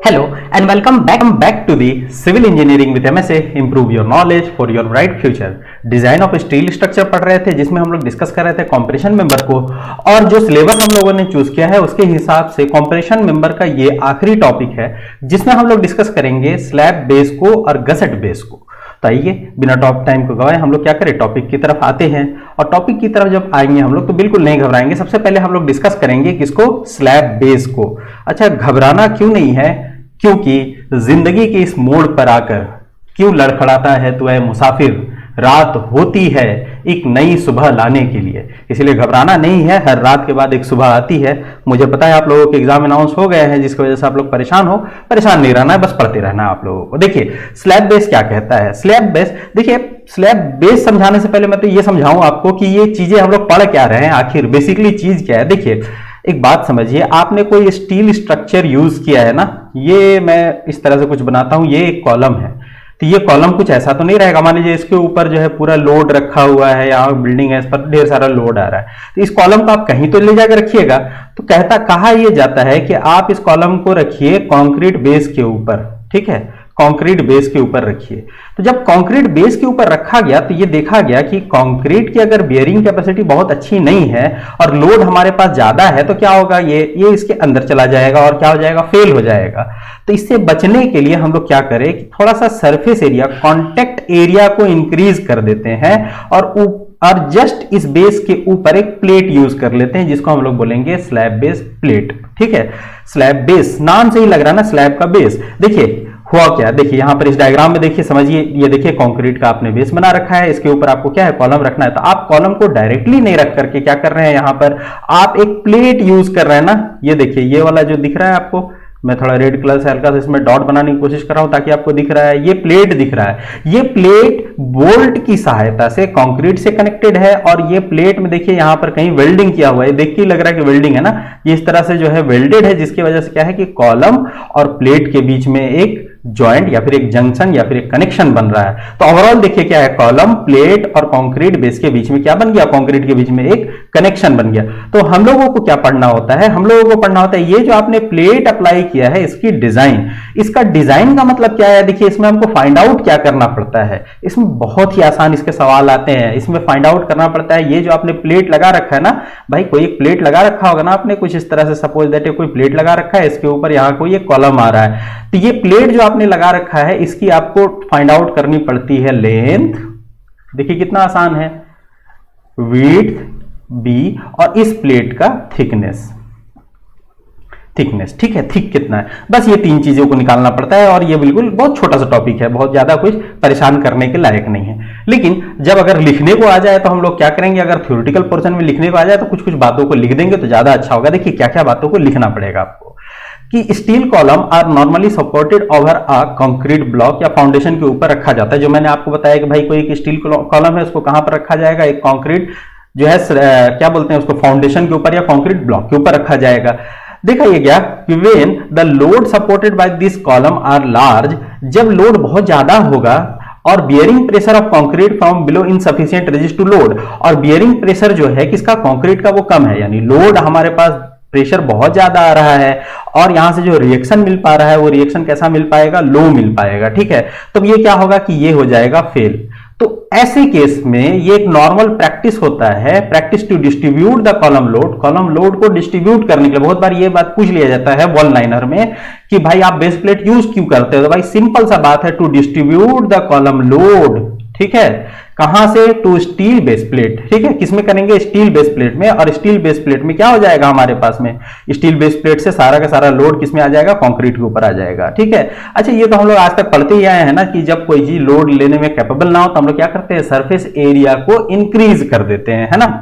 Hello and welcome back to the Civil Engineering with MSA. Improve your knowledge for your bright future. Design of steel structure पढ़ रहे थे जिसमें हम लोग discuss कर रहे थे कॉम्प्रेशन मेंबर को, और जो सिलेबस हम लोगों ने चूज किया है उसके हिसाब से कॉम्प्रेशन मेंबर का ये आखिरी टॉपिक है जिसमें हम लोग डिस्कस करेंगे स्लैब बेस को और गसेट बेस को। तो आइए बिना टाइम को गवाए हम लोग क्या करें, टॉपिक की तरफ आते हैं। और टॉपिक की तरफ जब आएंगे हम लोग तो बिल्कुल नहीं घबराएंगे। सबसे पहले हम लोग डिस्कस करेंगे किसको, स्लैब बेस को। अच्छा, घबराना क्यों नहीं है, क्योंकि जिंदगी के इस मोड़ पर आकर क्यों लड़खड़ाता है तो ऐ मुसाफिर, रात होती है एक नई सुबह लाने के लिए। इसलिए घबराना नहीं है, हर रात के बाद एक सुबह आती है। मुझे पता है आप लोगों के एग्जाम अनाउंस हो गए हैं जिसकी वजह से आप लोग परेशान नहीं रहना है, बस पढ़ते रहना है आप लोगों को। देखिए स्लैब बेस क्या कहता है। स्लैब बेस, देखिए स्लैब बेस समझाने से पहले मैं तो ये समझाऊं आपको कि ये चीजें हम लोग पढ़ क्या रहे हैं, आखिर बेसिकली चीज क्या है। देखिए एक बात समझिए, आपने कोई स्टील स्ट्रक्चर यूज किया है ना, ये मैं इस तरह से कुछ बनाता हूं, ये एक कॉलम है। तो ये कॉलम कुछ ऐसा तो नहीं रहेगा, मान लीजिए इसके ऊपर जो है पूरा लोड रखा हुआ है, यहाँ बिल्डिंग है, इस पर ढेर सारा लोड आ रहा है, तो इस कॉलम को आप कहीं तो ले जाकर रखिएगा। तो कहा यह जाता है कि आप इस कॉलम को रखिए कंक्रीट बेस के ऊपर, ठीक है, कंक्रीट बेस के ऊपर रखिए। तो जब कंक्रीट बेस के ऊपर रखा गया तो ये देखा गया कि कंक्रीट की अगर बियरिंग कैपेसिटी बहुत अच्छी नहीं है और लोड हमारे पास ज्यादा है तो क्या होगा, ये इसके अंदर चला जाएगा और क्या हो जाएगा, फेल हो जाएगा। तो इससे बचने के लिए हम लोग क्या करें कि थोड़ा सा सरफेस एरिया, कॉन्टेक्ट एरिया को इंक्रीज कर देते हैं और जस्ट इस बेस के ऊपर एक प्लेट यूज कर लेते हैं जिसको हम लोग बोलेंगे स्लैब बेस प्लेट, ठीक है। स्लैब बेस नाम से ही लग रहा है ना, स्लैब का बेस। देखिए हुआ क्या, देखिए यहां पर इस डायग्राम में देखिए, समझिए, ये देखिए कंक्रीट का आपने बेस बना रखा है, इसके ऊपर आपको क्या है, कॉलम रखना है। तो आप कॉलम को डायरेक्टली नहीं रख करके क्या कर रहे हैं, यहां पर आप एक प्लेट यूज कर रहे हैं ना। ये देखिए ये वाला जो दिख रहा है आपको, मैं थोड़ा रेड कलर से हल्का सा इसमें डॉट बनाने की कोशिश कर रहा हूं ताकि आपको दिख रहा है, ये प्लेट दिख रहा है। ये प्लेट बोल्ट की सहायता से कंक्रीट से कनेक्टेड है और ये प्लेट में देखिए यहां पर कहीं वेल्डिंग किया हुआ है, देख के लग रहा है कि वेल्डिंग है ना, ये इस तरह से जो है वेल्डेड है, जिसकी वजह से क्या है कि कॉलम और प्लेट के बीच में एक जॉइंट या फिर एक जंक्शन या फिर एक कनेक्शन बन रहा है। तो ओवरऑल देखिए क्या है, कॉलम, प्लेट और कंक्रीट बेस के बीच में क्या बन गया, कंक्रीट के बीच में एक कनेक्शन बन गया। तो हम लोगों को क्या पढ़ना होता है, हम लोगों को पढ़ना होता है ये जो आपने प्लेट अप्लाई किया है इसकी डिजाइन। इसका डिजाइन का मतलब क्या है, देखिए इसमें हमको फाइंड आउट क्या करना पड़ता है। इसमें बहुत ही आसान इसके सवाल आते हैं। इसमें फाइंड आउट करना पड़ता है ये जो आपने प्लेट लगा रखा है ना, भाई कोई एक प्लेट लगा रखा होगा ना आपने, कुछ इस तरह से, सपोज दैट कोई प्लेट लगा रखा है, इसके ऊपर यहाँ कोई एक कॉलम आ रहा है। तो ये प्लेट जो आपने लगा रखा है इसकी आपको फाइंड आउट करनी पड़ती है लेंथ, देखिए कितना आसान है, विड्थ बी, और इस प्लेट का थिकनेस, ठीक है, थिक कितना है, बस ये तीन चीजों को निकालना पड़ता है। और ये बिल्कुल बहुत छोटा सा टॉपिक है, बहुत ज्यादा कुछ परेशान करने के लायक नहीं है। लेकिन जब अगर लिखने को आ जाए तो हम लोग क्या करेंगे, अगर थ्योरेटिकल पोर्शन में लिखने को आ जाए तो कुछ कुछ बातों को लिख देंगे तो ज्यादा अच्छा होगा। देखिए क्या क्या बातों को लिखना पड़ेगा आपको, कि steel column are normally supported over a concrete block, या फाउंडेशन के ऊपर रखा जाता है। जो मैंने आपको बताया कि भाई कोई एक स्टील कॉलम है उसको कहां पर रखा जाएगा, एक कंक्रीट जो है क्या बोलते हैं उसको, फाउंडेशन के ऊपर या कंक्रीट ब्लॉक के ऊपर रखा जाएगा। देखा ये क्या कि when the load supported by this column are large, जब लोड बहुत ज्यादा होगा और bearing pressure of concrete from below insufficient resist to load, और बियरिंग प्रेशर जो है किसका, कंक्रीट का, वो कम है, यानी लोड हमारे पास प्रेशर बहुत ज्यादा आ रहा है और यहां से जो रिएक्शन मिल पा रहा है वो रिएक्शन कैसा मिल पाएगा, लो मिल पाएगा, ठीक है। तो ये क्या होगा कि ये हो जाएगा फेल। तो ऐसे केस में ये एक नॉर्मल प्रैक्टिस होता है, practice to distribute the column load को डिस्ट्रीब्यूट करने के लिए। बहुत बार ये बात पूछ लिया जाता है वन लाइनर में कि भाई आप बेस प्लेट यूज क्यों करते हो, तो भाई सिंपल सा बात है, to distribute the column load, ठीक है, कहां से, टू स्टील बेस प्लेट, ठीक है, किसमें करेंगे, स्टील बेस प्लेट में। और स्टील बेस प्लेट में क्या हो जाएगा हमारे पास में, स्टील बेस प्लेट से सारा का सारा लोड किसमें आ जाएगा, कंक्रीट के ऊपर आ जाएगा, ठीक है। अच्छा ये तो हम लोग आज तक पढ़ते ही आए हैं ना कि जब कोई चीज लोड लेने में कैपेबल ना हो तो हम लोग क्या करते हैं, सरफेस एरिया को इंक्रीज कर देते हैं, है ना।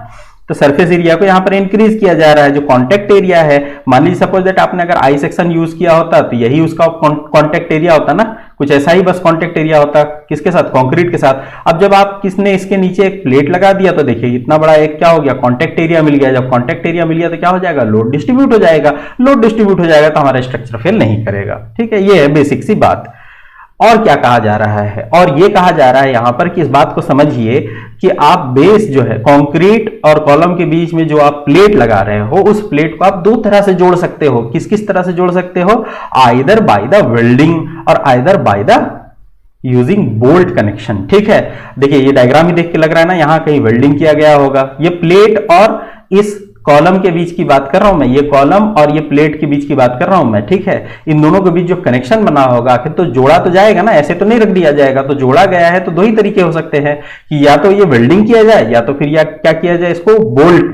तो सरफेस एरिया को यहां पर इंक्रीज किया जा रहा है। जो कॉन्टेक्ट एरिया है, मान लीजिए सपोज दैट आपने अगर आई सेक्शन यूज किया होता तो यही उसका कॉन्टेक्ट एरिया होता ना, कुछ ऐसा ही बस कॉन्टेक्ट एरिया होता, किसके साथ, कंक्रीट के साथ। अब जब आप किसने इसके नीचे एक प्लेट लगा दिया तो देखिए इतना बड़ा एक क्या हो गया, कॉन्टेक्ट एरिया मिल गया। जब कॉन्टेक्ट एरिया मिल गया तो क्या हो जाएगा, लोड डिस्ट्रीब्यूट हो जाएगा। लोड डिस्ट्रीब्यूट हो जाएगा तो हमारा स्ट्रक्चर फेल नहीं करेगा, ठीक है। ये है बेसिक सी बात। और क्या कहा जा रहा है, और ये कहा जा रहा है यहां पर कि इस बात को समझिए कि आप बेस जो है कंक्रीट और कॉलम के बीच में जो आप प्लेट लगा रहे हो, उस प्लेट को आप दो तरह से जोड़ सकते हो। किस किस तरह से जोड़ सकते हो? आइदर बाय द वेल्डिंग और either by the using bolt connection. ठीक है, देखिए ये डायग्राम ही देख के लग रहा है ना, यहां कहीं वेल्डिंग किया गया होगा। ये प्लेट और इस कॉलम के बीच की बात कर रहा हूं मैं, ये कॉलम और ये प्लेट के बीच की बात कर रहा हूं मैं। ठीक है, इन दोनों के बीच जो कनेक्शन बना होगा, आखिर तो जोड़ा तो जाएगा ना, ऐसे तो नहीं रख दिया जाएगा। तो जोड़ा गया है तो दो ही तरीके हो सकते हैं कि या तो ये वेल्डिंग किया जाए या तो फिर या क्या किया जाए, इसको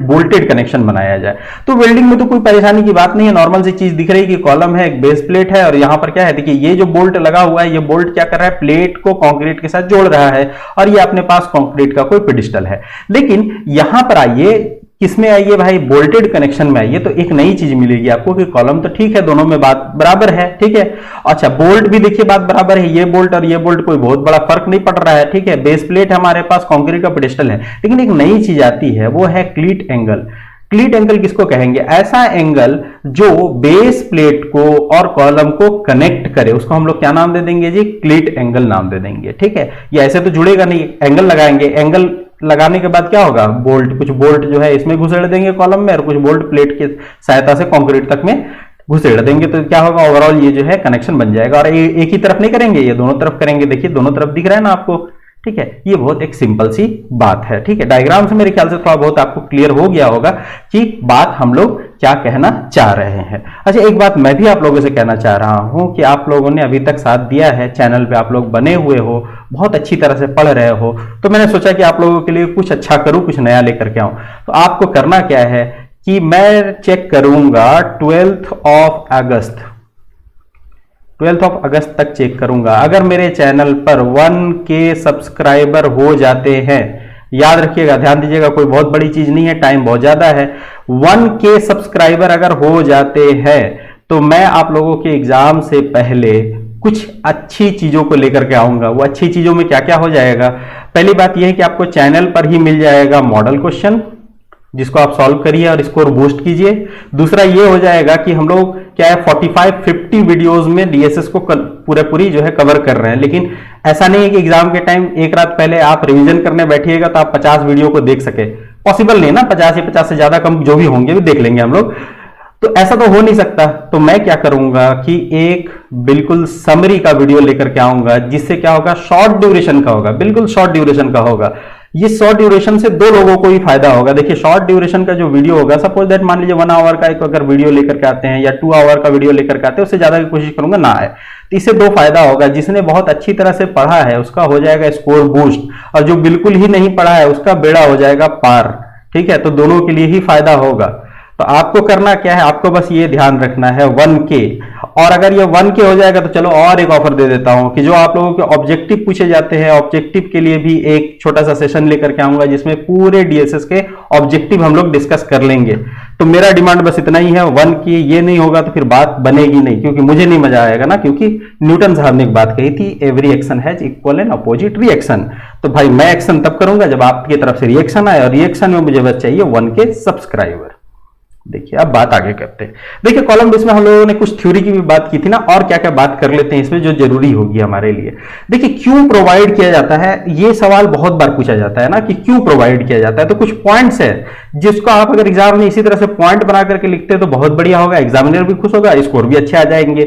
बोल्टेड कनेक्शन बनाया जाए। तो वेल्डिंग में तो कोई परेशानी की बात नहीं है, नॉर्मल सी चीज दिख रही है कि कॉलम है, एक बेस प्लेट है और यहां पर क्या है, देखिए ये जो बोल्ट लगा हुआ है, ये बोल्ट क्या कर रहा है, प्लेट को कंक्रीट के साथ जोड़ रहा है और ये अपने पास कंक्रीट का कोई पेडिस्टल है। लेकिन यहां पर आइए, किसमें आइए भाई, बोल्टेड कनेक्शन में आइए, तो एक नई चीज मिलेगी आपको कि कॉलम तो ठीक है, दोनों में बात बराबर है। ठीक है, अच्छा बोल्ट भी देखिए बात बराबर है, ये बोल्ट और ये बोल्ट कोई बहुत बड़ा फर्क नहीं पड़ रहा है। ठीक है, बेस प्लेट हमारे पास कंक्रीट का पेडिस्टल है, लेकिन एक नई चीज आती है, वो है क्लीट एंगल। क्लीट एंगल किसको कहेंगे? ऐसा एंगल जो बेस प्लेट को और कॉलम को कनेक्ट करे, उसको हम लोग क्या नाम दे देंगे जी? क्लीट एंगल नाम दे देंगे। ठीक है, ये ऐसे तो जुड़ेगा नहीं, एंगल लगाएंगे, एंगल लगाने के बाद क्या होगा, बोल्ट, कुछ बोल्ट जो है इसमें घुसेड़ देंगे कॉलम में और कुछ बोल्ट प्लेट की सहायता से कंक्रीट तक में घुसेड़ देंगे, तो क्या होगा, ओवरऑल ये जो है कनेक्शन बन जाएगा। और एक ही तरफ नहीं करेंगे, ये दोनों तरफ करेंगे। देखिए दोनों तरफ दिख रहा है ना आपको। ठीक है, ये बहुत एक सिंपल सी बात है। ठीक है, डायग्राम से मेरे ख्याल से थोड़ा बहुत आपको क्लियर हो गया होगा कि बात हम लोग क्या कहना चाह रहे हैं। अच्छा, एक बात मैं भी आप लोगों से कहना चाह रहा हूं कि आप लोगों ने अभी तक साथ दिया है, चैनल पे आप लोग बने हुए हो, बहुत अच्छी तरह से पढ़ रहे हो, तो मैंने सोचा कि आप लोगों के लिए कुछ अच्छा करूं, कुछ नया लेकर के आऊं। तो आपको करना क्या है कि मैं चेक करूंगा 12 अगस्त तक चेक करूंगा। अगर मेरे चैनल पर 1K सब्सक्राइबर हो जाते हैं, याद रखिएगा, ध्यान दीजिएगा, कोई बहुत बड़ी चीज नहीं है, टाइम बहुत ज्यादा है। 1K सब्सक्राइबर अगर हो जाते हैं तो मैं आप लोगों के एग्जाम से पहले कुछ अच्छी चीजों को लेकर के आऊंगा। वो अच्छी चीजों में क्या क्या हो जाएगा? पहली बात यह है कि आपको चैनल पर ही मिल जाएगा मॉडल क्वेश्चन, जिसको आप सॉल्व करिए और स्कोर बूस्ट कीजिए। दूसरा ये हो जाएगा कि हम लोग क्या है 45-50 वीडियोस में डीएसएस को पूरी जो है कवर कर रहे हैं। लेकिन ऐसा नहीं है कि एग्जाम के टाइम एक रात पहले आप रिवीजन करने बैठिएगा तो आप 50 वीडियो को देख सके, पॉसिबल नहीं ना, 50 या 50 से ज्यादा कम जो भी होंगे भी देख लेंगे हम लोग, तो ऐसा तो हो नहीं सकता। तो मैं क्या करूंगा कि एक बिल्कुल समरी का वीडियो लेकर के आऊंगा, जिससे क्या होगा, शॉर्ट ड्यूरेशन का होगा, बिल्कुल शॉर्ट ड्यूरेशन का होगा। ये शॉर्ट ड्यूरेशन से दो लोगों को ही फायदा होगा। देखिए शॉर्ट ड्यूरेशन का जो वीडियो होगा, सपोज दैट मान लीजिए 1 आवर का एक अगर वीडियो लेकर के आते हैं या 2 आवर का वीडियो लेकर के आते हैं, उससे ज्यादा की कोशिश करूंगा ना आए। तो इससे दो फायदा होगा, जिसने बहुत अच्छी तरह से पढ़ा है उसका हो जाएगा स्कोर बूस्ट, और जो बिल्कुल ही नहीं पढ़ा है उसका बेड़ा हो जाएगा पार। ठीक है, तो दोनों के लिए ही फायदा होगा। तो आपको करना क्या है, आपको बस ये ध्यान रखना है 1K, और अगर ये 1K हो जाएगा तो चलो और एक ऑफर दे देता हूं कि जो आप लोगों के ऑब्जेक्टिव पूछे जाते हैं, ऑब्जेक्टिव के लिए भी एक छोटा सा सेशन लेकर के आऊंगा, जिसमें पूरे डीएसएस के ऑब्जेक्टिव हम लोग डिस्कस कर लेंगे। तो मेरा डिमांड बस इतना ही है, 1K। ये नहीं होगा तो फिर बात बनेगी नहीं, क्योंकि मुझे नहीं मजा आएगा ना, क्योंकि न्यूटन साहब ने एक बात कही थी, every action has equal and opposite reaction. तो भाई मैं एक्शन तब करूंगा जब आपकी तरफ से रिएक्शन आए, और रिएक्शन में मुझे बस चाहिए 1K सब्सक्राइबर। देखिए अब बात आगे करते हैं। देखिए कॉलम बेस में हम लोगों ने कुछ थ्योरी की भी बात की थी ना, और क्या क्या बात कर लेते हैं इसमें जो जरूरी होगी हमारे लिए। देखिए क्यों प्रोवाइड किया जाता है, ये सवाल बहुत बार पूछा जाता है ना कि क्यों प्रोवाइड किया जाता है। तो कुछ पॉइंट्स है जिसको आप अगर एग्जाम में इसी तरह से पॉइंट बना करके लिखते हैं तो बहुत बढ़िया होगा, एग्जामिनर भी खुश होगा, स्कोर भी अच्छे आ जाएंगे।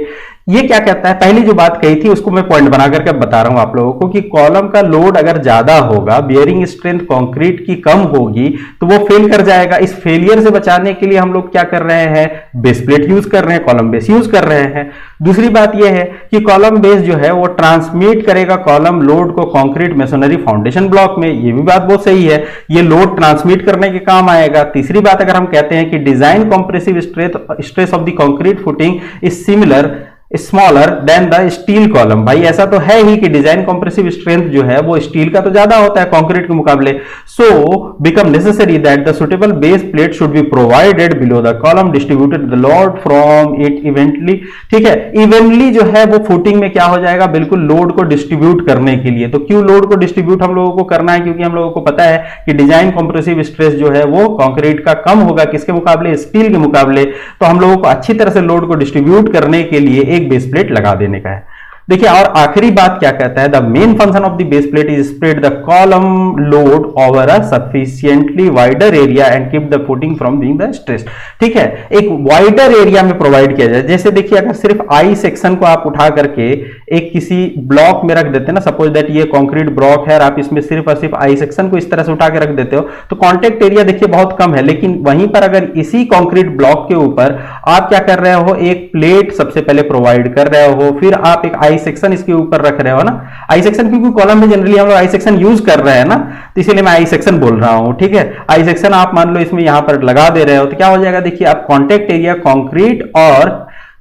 ये क्या कहता है, पहली जो बात कही थी उसको मैं पॉइंट बना करके बता रहा हूं आप लोगों को कि कॉलम का लोड अगर ज्यादा होगा, बियरिंग स्ट्रेंथ कंक्रीट की कम होगी, तो वो फेल कर जाएगा। इस फेलियर से बचाने के लिए हम लोग क्या कर रहे हैं, बेस प्लेट यूज कर रहे हैं, कॉलम बेस यूज कर रहे हैं। दूसरी बात यह है कि कॉलम बेस जो है वो ट्रांसमिट करेगा कॉलम लोड को कंक्रीट मेसोनरी फाउंडेशन ब्लॉक में। ये भी बात बहुत सही है, ये लोड ट्रांसमिट करने के काम आएगा। तीसरी बात अगर हम कहते हैं कि design compressive stress of the concrete footing is similar smaller than the steel column. भाई ऐसा तो है ही कि डिजाइन कॉम्प्रेसिव स्ट्रेंथ जो है वो स्टील का तो ज्यादा होता है कंक्रीट के मुकाबले। So become necessary that the suitable base plate should be provided below the column distributed the load from it इवेंटली। ठीक है, इवेंटली जो है वो फुटिंग में क्या हो जाएगा, बिल्कुल लोड को डिस्ट्रीब्यूट करने के लिए। तो क्यों लोड को डिस्ट्रीब्यूट हम लोगों को करना है, क्योंकि हम लोगों को पता है कि डिजाइन कॉम्प्रेसिव स्ट्रेस जो है वो कंक्रीट का कम होगा, किसके मुकाबले, स्टील के मुकाबले। तो हम लोगों को अच्छी तरह से लोड को डिस्ट्रीब्यूट करने के लिए एक बेस प्लेट लगा देने का है। देखिए, और आखिरी बात क्या कहता है, the main function of the base plate is spread the column load over a sufficiently wider area and keep the footing from being the stress. ठीक है, एक वाइडर एरिया में प्रोवाइड किया जाए। जैसे देखिए, अगर सिर्फ आई सेक्शन को आप उठा करके एक किसी ब्लॉक में रख देते हैं ना, सपोज दैट ये कंक्रीट ब्लॉक है और आप इसमें सिर्फ और सिर्फ आई सेक्शन को इस तरह से उठा के रख देते हो, तो कॉन्टेक्ट एरिया देखिए बहुत कम है। लेकिन वहीं पर अगर इसी कंक्रीट ब्लॉक के ऊपर आप क्या कर रहे हो, एक प्लेट सबसे पहले प्रोवाइड कर रहे हो, फिर आप एक आई सेक्शन इसके ऊपर रख रहे हो ना। आई सेक्शन क्योंकि कॉलम में जनरली हम लोग आई सेक्शन यूज कर रहे हैं ना, तो इसीलिए मैं आई सेक्शन बोल रहा हूं। ठीक है, आई सेक्शन आप मान लो इसमें यहां पर लगा दे रहे हो, तो क्या हो जाएगा, देखिए आप कॉन्टेक्ट एरिया कंक्रीट और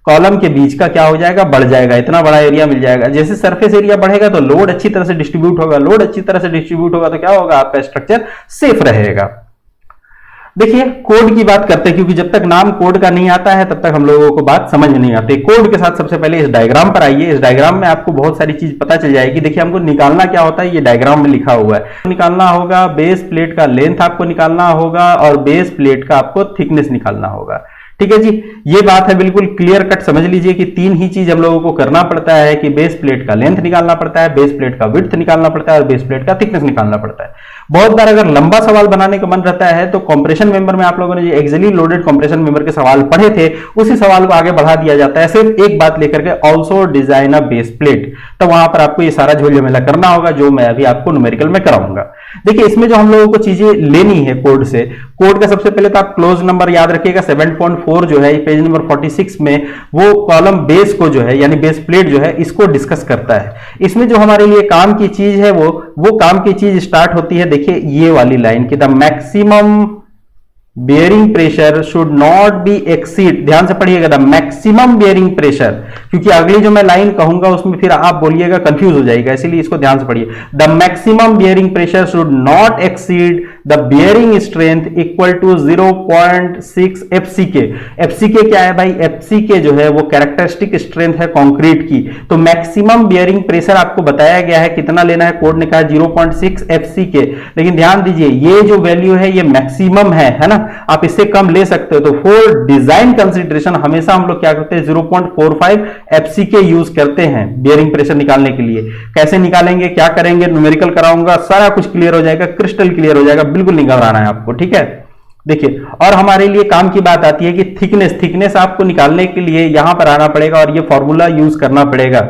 कॉलम के बीच का क्या हो जाएगा, बढ़ जाएगा, इतना बड़ा एरिया मिल जाएगा। जैसे सरफेस एरिया बढ़ेगा तो लोड अच्छी तरह से डिस्ट्रीब्यूट होगा, लोड अच्छी तरह से डिस्ट्रीब्यूट होगा तो क्या होगा, आपका स्ट्रक्चर सेफ रहेगा। देखिए, कोड की बात करते हैं, क्योंकि जब तक नाम कोड का नहीं आता है तब तक हम लोगों को बात समझ में नहीं आती। कोड के साथ सबसे पहले इस डायग्राम पर आइए। इस डायग्राम में आपको बहुत सारी चीज पता चल जाएगी। देखिए, हमको निकालना क्या होता है, ये डायग्राम में लिखा हुआ है। निकालना होगा बेस प्लेट का लेंथ आपको निकालना होगा और बेस प्लेट का आपको थिकनेस निकालना होगा। ठीक है जी, ये बात है, बिल्कुल क्लियर कट समझ लीजिए कि तीन ही चीज हम लोगों को करना पड़ता है कि बेस प्लेट का लेंथ निकालना पड़ता है, बेस प्लेट का विड्थ निकालना पड़ता है और बेस प्लेट का थिकनेस निकालना पड़ता है। बहुत बार अगर लंबा सवाल बनाने का मन रहता है तो कंप्रेशन मेंबर में आप लोगों ने जो एक्सियली लोडेड कंप्रेशन मेंबर के सवाल पढ़े थे, उसी सवाल को आगे बढ़ा दिया जाता है, सिर्फ एक बात लेकर के, also design a base plate. तो वहां पर आपको ये सारा झोल झमेला करना होगा, जो मैं अभी आपको न्यूमेरिकल में कराऊंगा। देखिए, इसमें जो हम लोगों को चीजें लेनी है कोड से, कोड का सबसे पहले तो आप क्लोज नंबर याद रखिएगा 7.4 जो है पेज नंबर 46 में, वो कॉलम बेस को जो है यानी बेस प्लेट जो है इसको डिस्कस करता है। इसमें जो हमारे लिए काम की चीज है वो काम की चीज स्टार्ट होती है, देखिए ये वाली लाइन की, the maximum bearing pressure should not be exceed. ध्यान से पढ़िएगा, द मैक्सिमम बेयरिंग प्रेशर, क्योंकि अगली जो मैं लाइन कहूंगा उसमें फिर आप बोलिएगा कंफ्यूज हो जाएगा, इसीलिए इसको ध्यान से पढ़िए। The maximum bearing pressure should not exceed the bearing strength equal to 0.6 FCK. FCK क्या है भाई, एफसीके जो है वो कैरेक्टरिस्टिक स्ट्रेंथ है कंक्रीट की। तो मैक्सिमम बेयरिंग प्रेशर आपको बताया गया है, कितना लेना है, कोड ने कहा 0.6 एफसीके। लेकिन ध्यान दीजिए, ये जो वैल्यू है ये मैक्सिमम है ना, आप इससे कम ले सकते हो। तो फॉर डिजाइन कंसीडरेशन हमेशा हम लोग क्या करते हैं, 0.45 एफसीके यूज करते हैं बेयरिंग प्रेशर निकालने के लिए। कैसे निकालेंगे, क्या करेंगे, न्यूमेरिकल कराऊंगा, सारा कुछ क्लियर हो जाएगा, क्रिस्टल क्लियर हो जाएगा, बिल्कुल नहीं घबराना है आपको। ठीक है, देखिए, और हमारे लिए काम की बात आती है कि थिकनेस आपको निकालने के लिए यहां पर आना पड़ेगा और ये फॉर्मूला यूज करना पड़ेगा।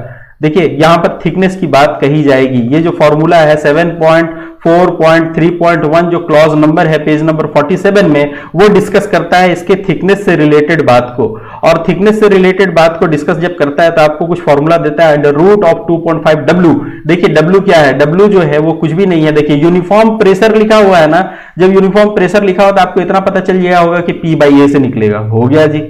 देखिए, यहां पर थिकनेस की बात कही जाएगी। ये जो फॉर्मूला है 7.4.3.1 जो क्लॉज नंबर है पेज नंबर 47 में, वो डिस्कस करता है इसके थिकनेस से रिलेटेड बात को। और थिकनेस से रिलेटेड बात को डिस्कस जब करता है तो आपको कुछ फॉर्मूला देता है, अंडर रूट ऑफ 2.5 डब्ल्यू। देखिए डब्ल्यू क्या है, डब्ल्यू जो है वो कुछ भी नहीं है। देखिए, यूनिफॉर्म प्रेशर लिखा हुआ है ना, जब यूनिफॉर्म प्रेशर लिखा हो तो आपको इतना पता चल गया होगा कि P/A से निकलेगा। हो गया जी।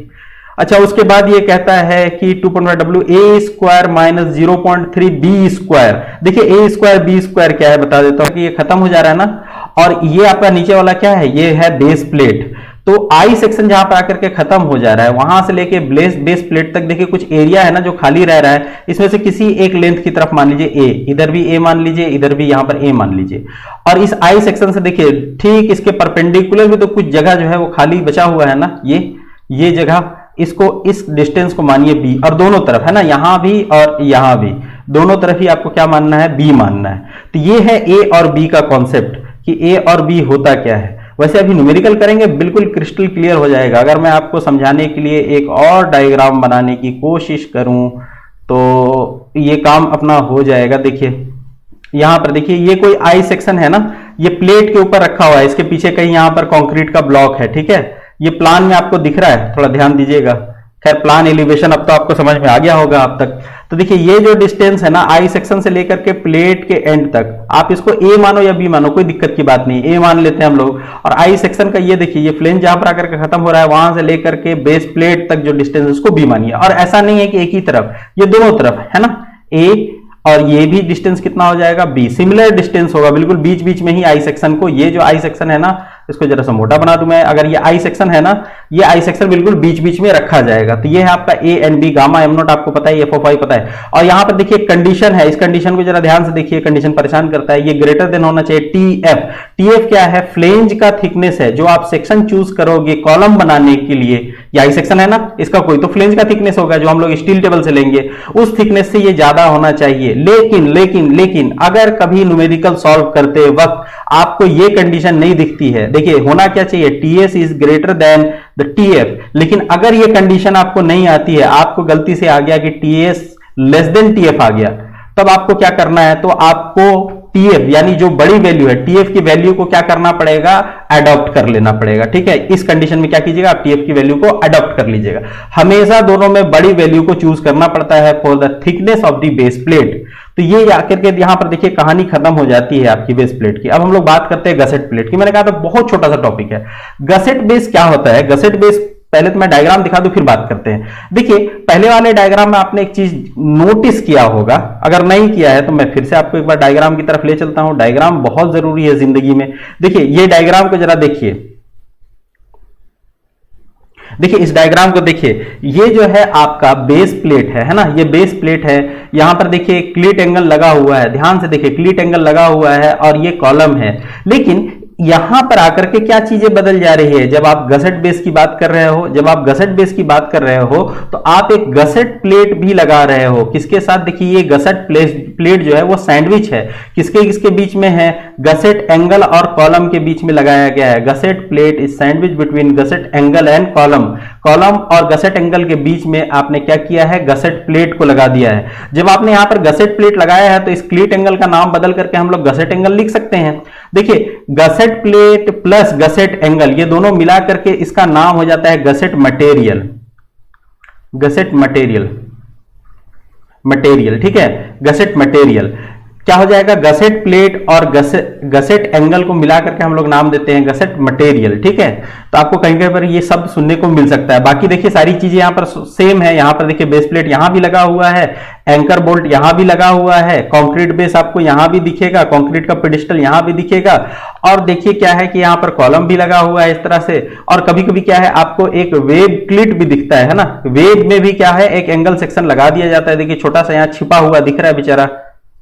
अच्छा, उसके बाद ये कहता है कि 2.5 W A square minus 0.3 B square. देखिए, ए स्क्वायर बी स्क्वायर क्या है बता देता हूं कि ये खत्म हो जा रहा है ना। और ये आपका नीचे वाला क्या है, ये है बेस प्लेट। तो आई सेक्शन जहां पर आकर के खत्म हो जा रहा है, वहां से लेके बेस प्लेट तक देखिए कुछ एरिया है ना जो खाली रह रहा है, इसमें से किसी एक लेंथ की तरफ मान लीजिए ए, इधर भी ए मान लीजिए, इधर भी यहां पर ए मान लीजिए। और इस आई सेक्शन से देखिए ठीक इसके परपेंडिकुलर भी तो कुछ जगह जो है वो खाली बचा हुआ है ना, ये जगह, इसको इस डिस्टेंस को मानिए बी, और दोनों तरफ है ना, यहां भी और यहां भी, दोनों तरफ ही आपको क्या मानना है, बी मानना है। तो ये है ए और बी का कॉन्सेप्ट कि ए और बी होता क्या है। वैसे अभी न्यूमेरिकल करेंगे, बिल्कुल क्रिस्टल क्लियर हो जाएगा। अगर मैं आपको समझाने के लिए एक और डायग्राम बनाने की कोशिश करूं तो ये काम अपना हो जाएगा। देखिए, यहां पर देखिए, ये कोई आई सेक्शन है ना, ये प्लेट के ऊपर रखा हुआ है, इसके पीछे कहीं यहां पर कंक्रीट का ब्लॉक है। ठीक है, ये प्लान में आपको दिख रहा है, थोड़ा ध्यान दीजिएगा। खैर, प्लान एलिवेशन अब तो आपको समझ में आ गया होगा अब तक। तो देखिए, ये जो डिस्टेंस है ना आई सेक्शन से लेकर के प्लेट के एंड तक, आप इसको ए मानो या बी मानो, कोई दिक्कत की बात नहीं, ए मान लेते हैं हम लोग। और आई सेक्शन का ये देखिए, ये फ्लेंज जहां पर आकर के खत्म हो रहा है, वहां से लेकर के बेस प्लेट तक जो डिस्टेंस है उसको बी मानिए। और ऐसा नहीं है कि एक ही तरफ, ये दोनों तरफ है ना, ए और ये भी डिस्टेंस कितना हो जाएगा, बी। सिमिलर डिस्टेंस होगा बिल्कुल बीच बीच में ही आई सेक्शन को। ये जो आई सेक्शन है ना, इसको जरा सा मोटा बना दूं मैं, अगर ये आई सेक्शन है ना, ये आई सेक्शन बिल्कुल बीच बीच में रखा जाएगा। तो ये है आपका A and B, gamma M naught आपको पता है, एफ ऑफ आई पता है। और यहां पर देखिए कंडीशन है, इस कंडीशन को जरा ध्यान से देखिए, कंडीशन परेशान करता है। ये ग्रेटर देन होना चाहिए टी एफ। टी एफ क्या है, फ्लेंज का थिकनेस है जो आप सेक्शन चूज करोगे कॉलम बनाने के लिए, ये आई सेक्शन है ना इसका, कोई तो फ्लेंज का थिकनेस होगा जो हम लोग स्टील टेबल से लेंगे, उस थिकनेस से ये ज्यादा होना चाहिए। लेकिन अगर कभी न्यूमेरिकल सॉल्व करते वक्त आपको ये कंडीशन नहीं दिखती है, देखिए होना क्या चाहिए, TS is greater than the TF, लेकिन अगर ये कंडीशन आपको नहीं आती है, आपको गलती से आ गया कि टीएस लेस देन टीएफ आ गया, तब आपको क्या करना है, तो आपको टीएफ यानी जो बड़ी वैल्यू है टीएफ की वैल्यू को क्या करना पड़ेगा, अडॉप्ट कर लेना पड़ेगा। ठीक है, इस कंडीशन में क्या कीजिएगा, आप टीएफ की वैल्यू को अडॉप्ट कर लीजिएगा। हमेशा दोनों में बड़ी वैल्यू को चूज करना पड़ता है for the thickness of the base plate. तो ये आकर के यहां पर देखिए कहानी खत्म हो जाती है आपकी बेस प्लेट की। अब हम लोग बात करते हैं गसेट प्लेट की। मैंने कहा था बहुत छोटा सा टॉपिक है। गसेट बेस क्या होता है, गसेट बेस पहले तो मैं डायग्राम दिखा दूं फिर बात करते हैं। देखिए पहले वाले डायग्राम में आपने एक चीज नोटिस किया होगा, अगर नहीं किया है तो मैं फिर से आपको एक बार डायग्राम की तरफ ले चलता हूं। डायग्राम बहुत जरूरी है जिंदगी में। देखिए ये डायग्राम को जरा देखिए, देखिए इस डायग्राम को देखिए, ये जो है आपका बेस प्लेट है ना, ये बेस प्लेट है। यहां पर देखिए क्लीट एंगल लगा हुआ है, ध्यान से देखिए क्लीट एंगल लगा हुआ है और ये कॉलम है। लेकिन यहां पर आकर के क्या चीजें बदल जा रही है, जब आप गसेट बेस की बात कर रहे हो, जब आप गसेट बेस की बात कर रहे हो तो आप एक गसेट प्लेट भी लगा रहे हो। किसके साथ, देखिए ये गसेट प्लेट जो है वो सैंडविच है, किसके बीच में है, गसेट एंगल और कॉलम के बीच में लगाया गया है। Gusset plate is sandwich between gusset angle and column. Column और गसेट एंगल के बीच में आपने क्या किया है, गसेट प्लेट को लगा दिया है। जब आपने यहां पर गसेट प्लेट लगाया है तो इस क्लीट एंगल का नाम बदल करके हम लोग गसेट एंगल लिख सकते हैं। देखिए gusset plate plus gusset angle ये दोनों मिला करके इसका नाम हो जाता है गसेट मटेरियल। गसेट मटेरियल ठीक है, गसेट मटेरियल क्या हो जाएगा, गसेट प्लेट और गसेट एंगल को मिलाकर के हम लोग नाम देते हैं गसेट मटेरियल। ठीक है, तो आपको कहीं कहीं पर ये शब्द सुनने को मिल सकता है। बाकी देखिए सारी चीजें यहां पर सेम है। यहां पर देखिए बेस प्लेट यहां भी लगा हुआ है, एंकर बोल्ट यहां भी लगा हुआ है, कंक्रीट बेस आपको यहां भी दिखेगा, कंक्रीट का पेडिस्टल यहां भी दिखेगा। और देखिए क्या है कि यहां पर कॉलम भी लगा हुआ है इस तरह से। और कभी कभी क्या है आपको एक वेब क्लिट भी दिखता है ना, वेब में भी क्या है एक एंगल सेक्शन लगा दिया जाता है। देखिए छोटा सा यहां छिपा हुआ दिख रहा है बेचारा,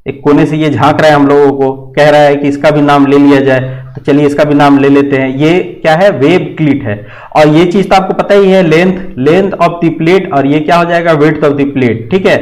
एक कोने से ये झांक रहा है हम लोगों को, कह रहा है कि इसका भी नाम ले लिया जाए, तो चलिए इसका भी नाम ले लेते हैं। ये क्या है, वेब क्लीट है। और ये चीज तो आपको पता ही है, लेंथ ऑफ द प्लेट, और ये क्या हो जाएगा, विड्थ ऑफ द प्लेट। ठीक है,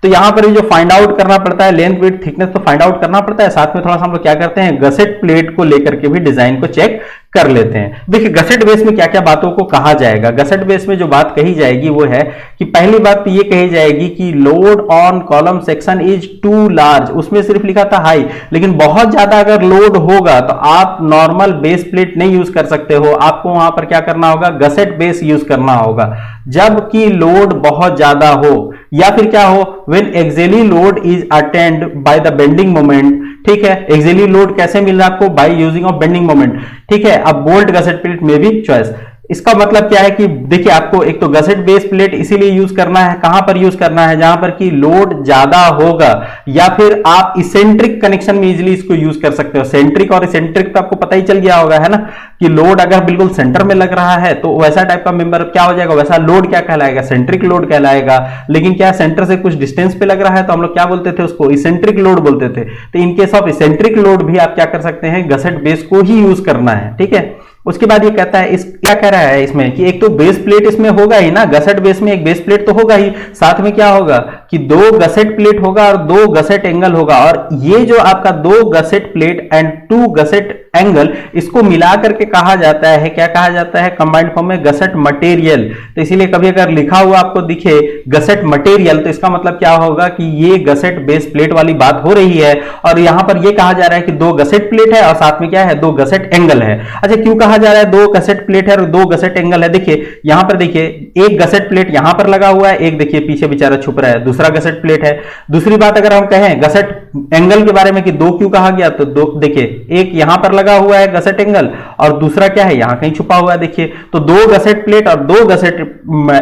तो यहां पर जो फाइंड आउट करना पड़ता है, लेंथ विड्थ थिकनेस तो फाइंड आउट करना पड़ता है, साथ में थोड़ा सा हम लोग क्या करते हैं, गसेट प्लेट को लेकर के भी डिजाइन को चेक कर लेते हैं। देखिए गसेट बेस में क्या क्या बातों को कहा जाएगा। गसेट बेस में जो बात कही जाएगी वो है कि पहली बात तो ये कही जाएगी कि load on column section is too large. उसमें सिर्फ लिखा था हाई, लेकिन बहुत ज्यादा अगर लोड होगा तो आप नॉर्मल बेस प्लेट नहीं यूज कर सकते हो, आपको वहां पर क्या करना होगा, गसेट बेस यूज करना होगा। जबकि लोड बहुत ज्यादा हो, या फिर क्या हो, when axially load is attend by the bending moment. ठीक है, एक्सियली लोड कैसे मिल रहा है आपको, by using of bending moment. ठीक है, अब बोल्ट गसेट प्लेट में भी चॉइस। इसका मतलब क्या है कि देखिए आपको एक तो गसेट बेस प्लेट इसीलिए यूज करना है, कहां पर यूज करना है, जहां पर कि लोड ज्यादा होगा, या फिर आप इसेंट्रिक कनेक्शन में इजीली इसको यूज कर सकते हो। सेंट्रिक और इसेंट्रिक तो आपको पता ही चल गया होगा, है ना, कि लोड अगर बिल्कुल सेंटर में लग रहा है तो वैसा टाइप का मेंबर क्या हो जाएगा, वैसा लोड क्या कहलाएगा, सेंट्रिक लोड कहलाएगा। लेकिन क्या सेंटर से कुछ डिस्टेंस पे लग रहा है तो हम लोग क्या बोलते थे, उसको इसेंट्रिक लोड बोलते थे। तो in case of eccentric load भी आप क्या कर सकते हैं, गसेट बेस को ही यूज करना है। ठीक है, उसके बाद ये कहता है, इस क्या कह रहा है इसमें कि एक तो बेस प्लेट इसमें होगा ही ना, गसेट बेस में एक बेस प्लेट तो होगा ही, साथ में क्या होगा कि दो गसेट प्लेट होगा और दो गसेट एंगल होगा। और ये जो आपका दो gusset plate and two gusset angle, इसको मिला करके कहा जाता है, क्या कहा जाता है, कंबाइंड फॉर्म में गसेट मटेरियल। तो इसीलिए कभी अगर लिखा हुआ आपको दिखे गसेट मटेरियल तो इसका मतलब क्या होगा कि ये गसेट बेस प्लेट वाली बात हो रही है। और यहां पर ये कहा जा रहा है कि दो गसेट प्लेट है और साथ में क्या है, दो गसेट एंगल है। अच्छा क्यों कहा जा रहा है दो गसेट प्लेट है और दो गसेट एंगल है, देखिए यहां पर देखिए एक गसेट प्लेट यहां पर लगा हुआ है, एक देखिए पीछे बेचारा छुप रहा है, दूसरा गसेट प्लेट है। दूसरी बात अगर हम कहें गसेट एंगल के बारे में कि दो क्यों कहा गया, तो दो देखिए एक यहां पर लगा हुआ है गसेट एंगल और दूसरा क्या है यहां कहीं छुपा हुआ है। देखिए तो दो गसेट प्लेट और दो गसेट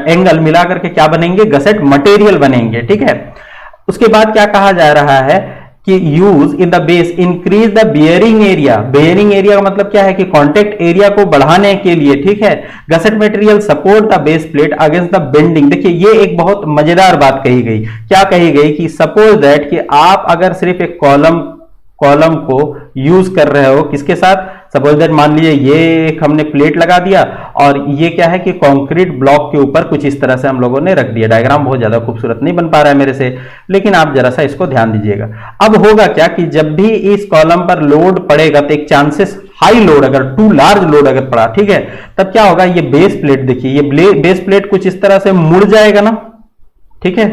एंगल मिलाकर के क्या बनेंगे, गसेट मटेरियल बनेंगे। ठीक है, उसके बाद क्या कहा जा रहा है कि use in the base increase the bearing area. Bearing area का मतलब क्या है कि कांटेक्ट एरिया को बढ़ाने के लिए। ठीक है, gusset material support the base plate against the bending. देखिए ये एक बहुत मजेदार बात कही गई, क्या कही गई कि सपोज दैट कि आप अगर सिर्फ एक कॉलम को यूज कर रहे हो किसके साथ, सपोज दैट मान लीजिए ये एक हमने प्लेट लगा दिया और ये क्या है कि कंक्रीट ब्लॉक के ऊपर कुछ इस तरह से हम लोगों ने रख दिया। डायग्राम बहुत ज्यादा खूबसूरत नहीं बन पा रहा है मेरे से, लेकिन आप जरा सा इसको ध्यान दीजिएगा। अब होगा क्या कि जब भी इस कॉलम पर लोड पड़ेगा तो एक चांसेस हाई लोड, अगर टू लार्ज लोड अगर पड़ा, ठीक है, तब क्या होगा, ये बेस प्लेट देखिए, ये बेस प्लेट कुछ इस तरह से मुड़ जाएगा ना, ठीक है,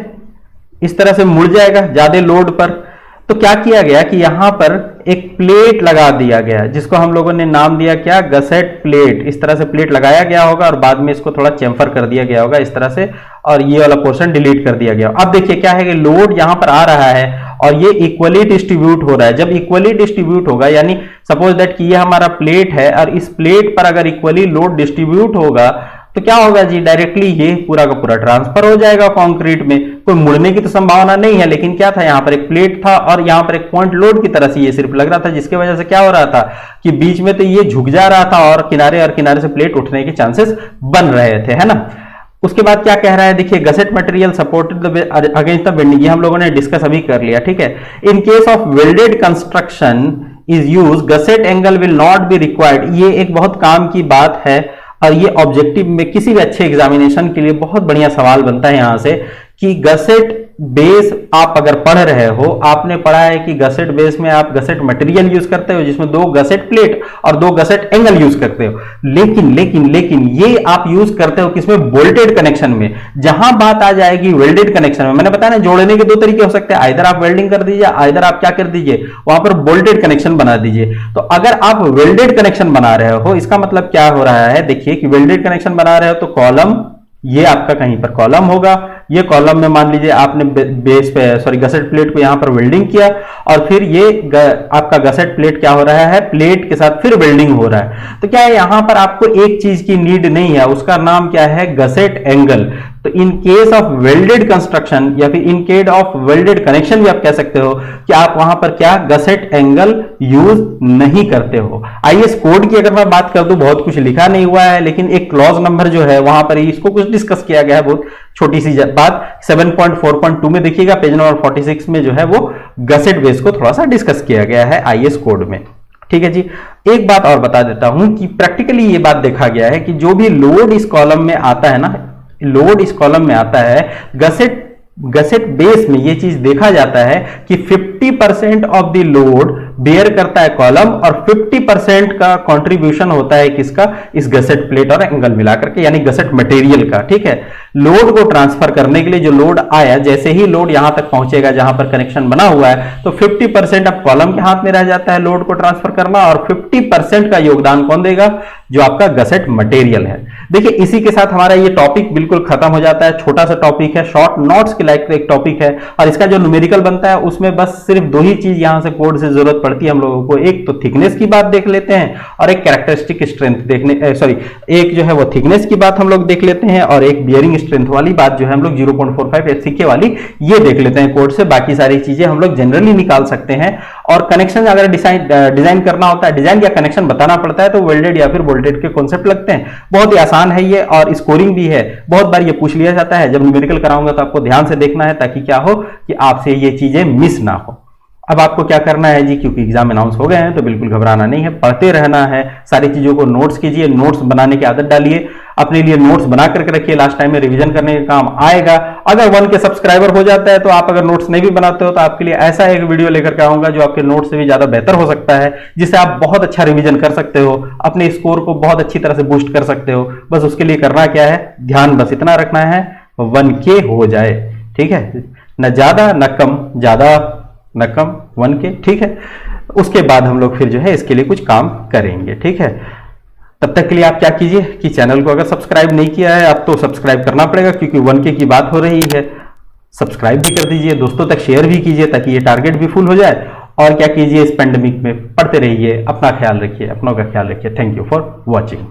इस तरह से मुड़ जाएगा ज्यादा लोड पर। तो क्या किया गया कि यहां पर एक प्लेट लगा दिया गया जिसको हम लोगों ने नाम दिया क्या, गसेट प्लेट। इस तरह से प्लेट लगाया गया होगा और बाद में इसको थोड़ा चेम्फर कर दिया गया होगा इस तरह से, और ये वाला पोर्शन डिलीट कर दिया गया। अब देखिए क्या है कि लोड यहां पर आ रहा है और ये इक्वली डिस्ट्रीब्यूट हो रहा है। जब इक्वली डिस्ट्रीब्यूट होगा, यानी सपोज दैट कि ये हमारा प्लेट है और इस प्लेट पर अगर इक्वली लोड डिस्ट्रीब्यूट होगा तो क्या होगा जी, डायरेक्टली ये पूरा का पूरा ट्रांसफर हो जाएगा कंक्रीट में। कोई मुड़ने की तो संभावना नहीं है, लेकिन क्या था, यहां पर एक प्लेट था और यहां पर एक पॉइंट लोड की तरह से ये सिर्फ लग रहा था, जिसकी वजह से क्या हो रहा था कि बीच में तो ये झुक जा रहा था और किनारे से प्लेट उठने के चांसेस बन रहे थे, है ना। उसके बाद क्या कह रहा है, देखिए gusset material supported against the bending, ये हम लोगों ने डिस्कस अभी कर लिया, ठीक है। In case of welded construction is use, gusset angle will not be required. ये एक बहुत काम की बात है और ये ऑब्जेक्टिव में किसी भी अच्छे एग्जामिनेशन के लिए बहुत बढ़िया सवाल बनता है यहां से कि गसेट बेस आप अगर पढ़ रहे हो, आपने पढ़ा है कि गसेट बेस में आप गसेट मटेरियल यूज करते हो जिसमें 2 गसेट प्लेट और 2 गसेट एंगल यूज करते हो, लेकिन ये आप यूज करते हो किसमें, बोल्टेड कनेक्शन में। जहां बात आ जाएगी वेल्डेड कनेक्शन में, मैंने बताया ना जोड़ने के 2 तरीके हो सकते हैं, आइदर आप वेल्डिंग कर दीजिए, आइदर आप क्या कर दीजिए, वहां पर बोल्टेड कनेक्शन बना दीजिए। तो अगर आप वेल्डेड कनेक्शन बना रहे हो, इसका मतलब क्या हो रहा है, देखिए कि वेल्डेड कनेक्शन बना रहे हो तो कॉलम, ये आपका कहीं पर कॉलम होगा, ये कॉलम में मान लीजिए आपने बेस पे सॉरी गसेट प्लेट को यहां पर वेल्डिंग किया और फिर ये आपका गसेट प्लेट क्या हो रहा है, प्लेट के साथ फिर वेल्डिंग हो रहा है। तो क्या है, यहां पर आपको एक चीज की नीड नहीं है, उसका नाम क्या है, गसेट एंगल। तो in case of welded construction या फिर in case of welded connection भी आप कह सकते हो कि आप वहां पर क्या गसेट एंगल यूज नहीं करते हो। आईएस कोड की अगर मैं बात कर दूं, बहुत कुछ लिखा नहीं हुआ है, लेकिन एक क्लॉज नंबर जो है वहां पर इसको कुछ डिस्कस किया गया है, बहुत छोटी सी बात 7.4.2 में देखिएगा, पेज नंबर 46 में जो है वो गसेट बेस को थोड़ा सा डिस्कस किया गया है आईएस कोड में, ठीक है जी। एक बात और बता देता हूं कि प्रैक्टिकली ये बात देखा गया है कि जो भी लोड इस कॉलम में आता है ना, लोड इस कॉलम में आता है, गसेट बेस में ये चीज देखा जाता है कि 50% ऑफ द लोड बेयर करता है कॉलम और 50% का कंट्रीब्यूशन होता है किसका, इस गसेट प्लेट और एंगल मिलाकर के, यानी गसेट मटेरियल का, ठीक है। लोड को ट्रांसफर करने के लिए जो लोड आया, जैसे ही लोड यहां तक पहुंचेगा जहां पर कनेक्शन बना हुआ है, तो 50% अब कॉलम के हाथ में रह जाता है लोड को ट्रांसफर करना, और 50% का योगदान कौन देगा, जो आपका गसेट मटेरियल है। देखिए इसी के साथ हमारा ये टॉपिक बिल्कुल खत्म हो जाता है। छोटा सा टॉपिक है, शॉर्ट नोट्स के लायक एक टॉपिक है, और इसका जो न्यूमेरिकल बनता है उसमें बस सिर्फ 2 ही चीज यहां से कोड से जरूरत पड़ती है हम लोगों को, एक तो थिकनेस की बात देख लेते हैं और एक कैरेक्टरिस्टिक स्ट्रेंथ देखने सॉरी एक जो है वो थिकनेस की बात हम लोग देख लेते हैं और एक बियरिंग स्ट्रेंथ वाली बात जो है हम लोग 0.45 एचसीके वाली ये देख लेते हैं कोड से। बाकी सारी चीजें हम लोग जनरली निकाल सकते हैं। और कनेक्शन अगर डिजाइन करना होता है, डिजाइन या कनेक्शन बताना पड़ता है, तो वेल्डेड या फिर बोल्टेड के कॉन्सेप्ट लगते हैं। बहुत ही आसान है ये और स्कोरिंग भी है। बहुत बार ये पूछ लिया जाता है, जब न्यूमेरिकल कराऊंगा तो आपको ध्यान से देखना है ताकि क्या हो कि आपसे ये चीजें मिस ना हो। अब आपको क्या करना है जी, क्योंकि एग्जाम अनाउंस हो गए हैं तो बिल्कुल घबराना नहीं है, पढ़ते रहना है, सारी चीजों को नोट्स कीजिए, नोट्स बनाने की आदत डालिए, अपने लिए नोट्स बना करके रखिए, लास्ट टाइम में रिवीजन करने का काम आएगा। अगर 1 के सब्सक्राइबर हो जाता है तो आप अगर नोट्स नहीं भी बनाते हो तो आपके लिए ऐसा एक वीडियो लेकर के आऊंगा जो आपके नोट्स से भी ज्यादा बेहतर हो सकता है, जिससे आप बहुत अच्छा रिवीजन कर सकते हो, अपने स्कोर को बहुत अच्छी तरह से बूस्ट कर सकते हो। बस उसके लिए करना क्या है, ध्यान बस इतना रखना है 1K हो जाए, ठीक है, न ज्यादा न कम, ज्यादा न कम, 1K, ठीक है। उसके बाद हम लोग फिर जो है इसके लिए कुछ काम करेंगे, ठीक है। तब तक के लिए आप क्या कीजिए कि चैनल को अगर सब्सक्राइब नहीं किया है अब तो सब्सक्राइब करना पड़ेगा, क्योंकि 1K की बात हो रही है। सब्सक्राइब भी कर दीजिए, दोस्तों तक शेयर भी कीजिए ताकि ये टारगेट भी फुल हो जाए। और क्या कीजिए, इस पेंडेमिक में पढ़ते रहिए, अपना ख्याल रखिए, अपनों का ख्याल रखिए। Thank you for watching.